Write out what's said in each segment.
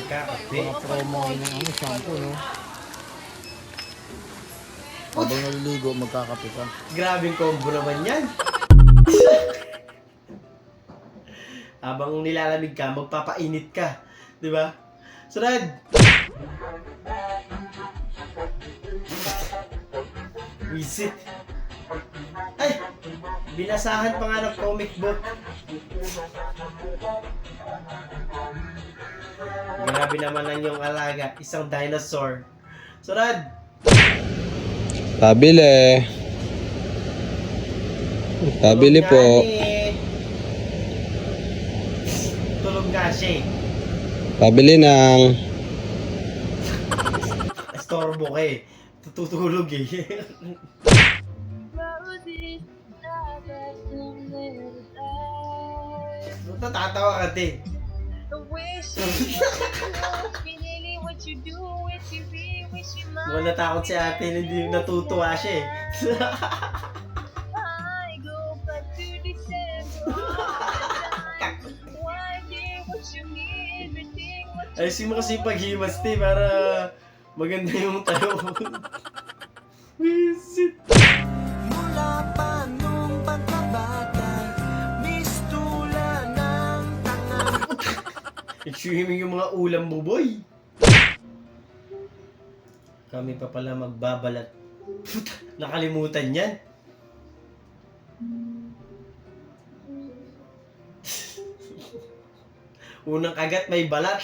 Magkakape. Mga promo ng shampoo, no? Habang naliligo, magkakape ka. Grabing combo naman yan. Habang nilalamig ka, magpapainit ka. Di ba? Sunod! Visit. Ay! Binasahan pa nga ng comic book. Grabe naman ang yung alaga. Isang dinosaur. Sunod! Pabili. Pabili po. Tulog nga siya eh. Pabili ng... Estorbo ka eh. Tutulog eh. Natatawa ka din. Mukhang natakot si ate, hindi natutuwa siya eh. Ayusin mo kasi paghimas te para maganda yung tayo. Visit. Mula pa nung pagkabata, mistula ng tanga. Swimming yung mga ulam mo, boy. Kami pa pala magbabalat. Nakalimutan yan. Unang kagat may balat.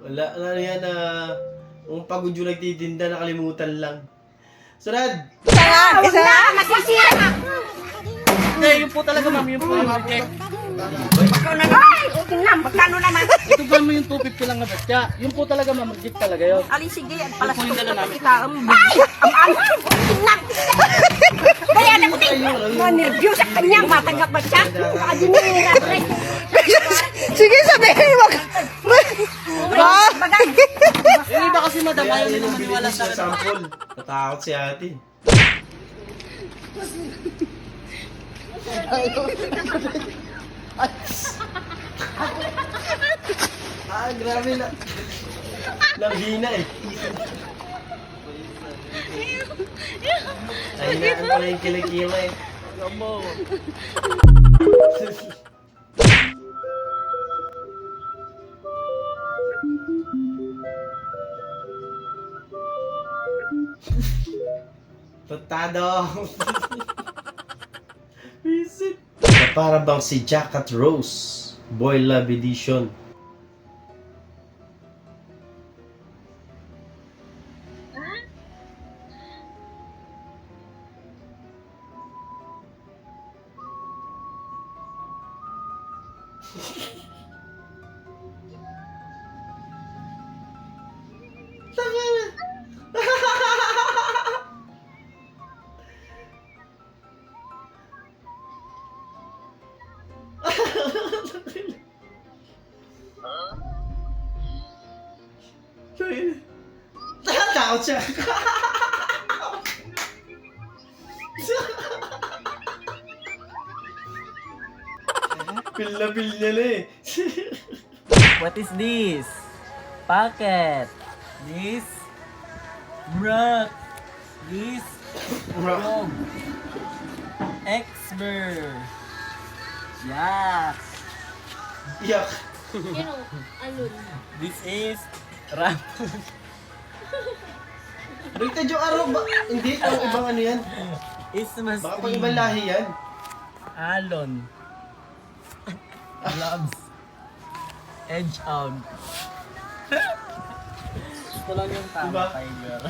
Wala na yan kung pagod yung nagtitinda, nakalimutan lang. Sunod! Hindi, yun po talaga ma'am, yun po yung reject. Magkano naman? Ito ba mo yung 250 lang na batya? Yun po talaga ma'am, reject talaga yun. Ali, sige, at pala Yun po yung dala namin. Kaya na ko din. Nervyo sa kanya, matanggap ba siya? Nakadinira. Sige, sabihin mo. Yung iba kasi madam, ayaw nila yung maniwala bilinis sa na akin. sample. Natakot si ate. Grabe na. Nanghina eh. Nahinaan pala yung kilikima eh. Totado. Visit. Para bang si Jack at Rose, Boy Love Edition. Takot siya. Pil na eh. What is this? Packet. This? Brock. This? Frog. Expert. Yak. Yak. This is rap. Rated yung araw ba? Hindi, yung ibang ano yan. Ismas Baka pang ibang lahi yan. Alon. Gloves. Edge out. Ito lang yung tama, Diba? Tiger.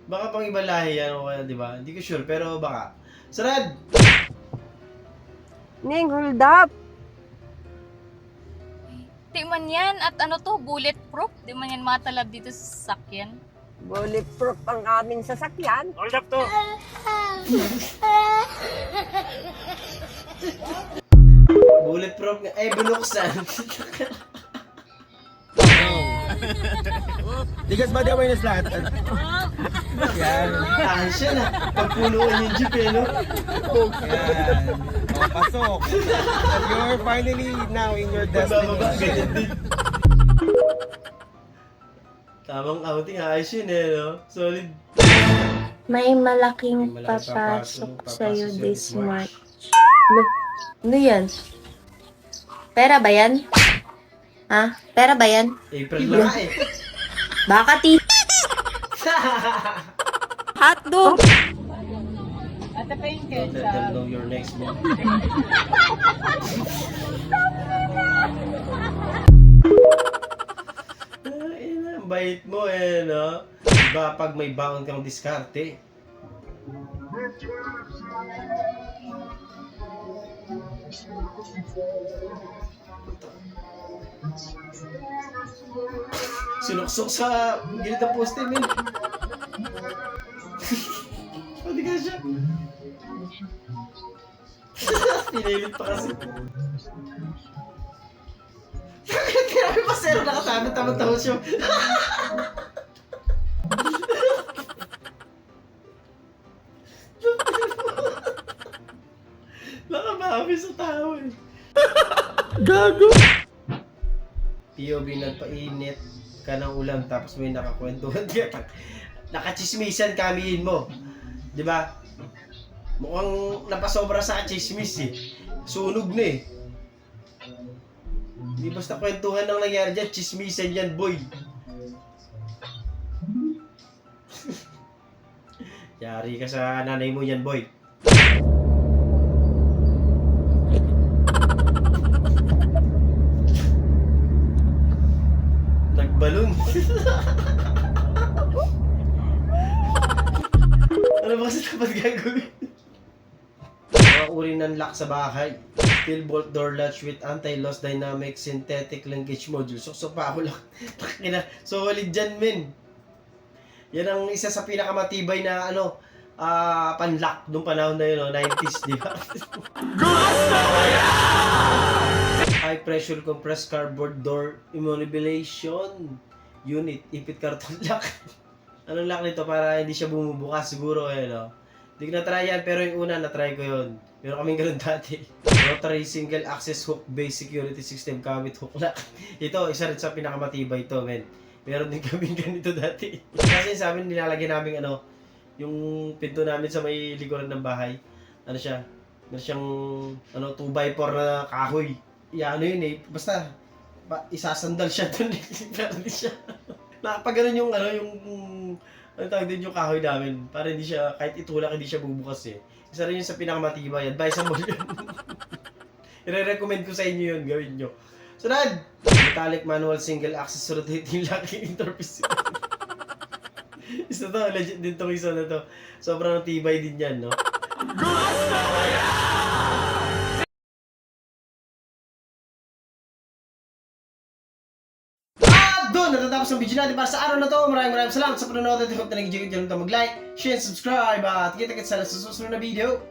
Baka pang ibang lahi yan o kaya, di ba? Hindi ko sure, pero baka. Sarad! Ning, hold up. Di man yan, at ano to, bulletproof. Di man yan matalab dito sa sasakyan. Bulletproof ang aming sasakyan. Hold up to. Bulletproof nga. Eh, binuksan. Bigas body awareness lahat. Yan. Tansya na. Pagpunuan yung jeep eh, no? Yan. Oh, pasok. You're finally now in your Bababa, destination. ganyan din. Tamang outing, ayos yun eh, no? Solid. May malaking May malaking papasok papasok sa'yo sa'yo this this March. March. Ano yan? Pera ba yan? Ha? Pera ba yan? April na nga eh. Baka Hotdog! At pa yung Don't let them know your next move. Ang bait mo eh, no? Diba pag may baon kang diskarte? Sinuksok sa gilid ng poste, men. Pwede ka siya. Pinilit pa kasi. Grabe pa sir, nakatama-tama siya. Nakabawi sa tao eh. Gago! POV nagpainit ka ng ulam tapos may nakakwentuhan ka. Nakachismisan kamiin mo. Di ba? Mukhang napasobra sa chismis eh. Sunog na eh. Di basta kwentuhan ang nangyari dyan, chismisan yan boy. Yari ka sa nanay mo yan boy. Nagbalon. Ano ba kasi dapat gagawin? Mga uri ng lock sa bahay. Steel bolt door latch with anti-loss dynamic synthetic linkage module. So pa ako lang. Solid dyan, men. Yan ang isa sa pinakamatibay na panlock nung panahon na yun, 90s, di ba? High pressure compressed cardboard door immobilization unit, ipit carton lock. Anong lock nito para hindi siya bumubukas siguro no? Hindi ko na-try yan, pero yung una na-try ko yun. Meron kaming ganun dati. Rotary single access hook based security system gamit hook lock. Ito, isa rin sa pinakamatibay ito, men. Meron din kaming ganito dati. Kasi sa amin, nilalagyan namin yung pinto namin sa may likuran ng bahay. Ano siya? Meron siyang 2x4 na kahoy. Ano yun eh, basta isasandal siya dun eh. Pero hindi siya. Nakapag ganun yung ano tawag din yung kahoy namin. Para hindi siya, kahit itulak, hindi siya bubukas eh. Isa rin yun sa pinakamatibay. Advisable yun. I-recommend ko sa inyo yun, gawin nyo. Sunod! Metallic manual single access rotating locking interface. Isa to, legit din tong isa na to. Sobrang tibay din yan, no? Doon natatapos ang video natin para sa araw na to. Maraming salamat sa panonood at hope na nag-enjoy kayo. Mag-like, share, subscribe at kita-kits sa susunod na video.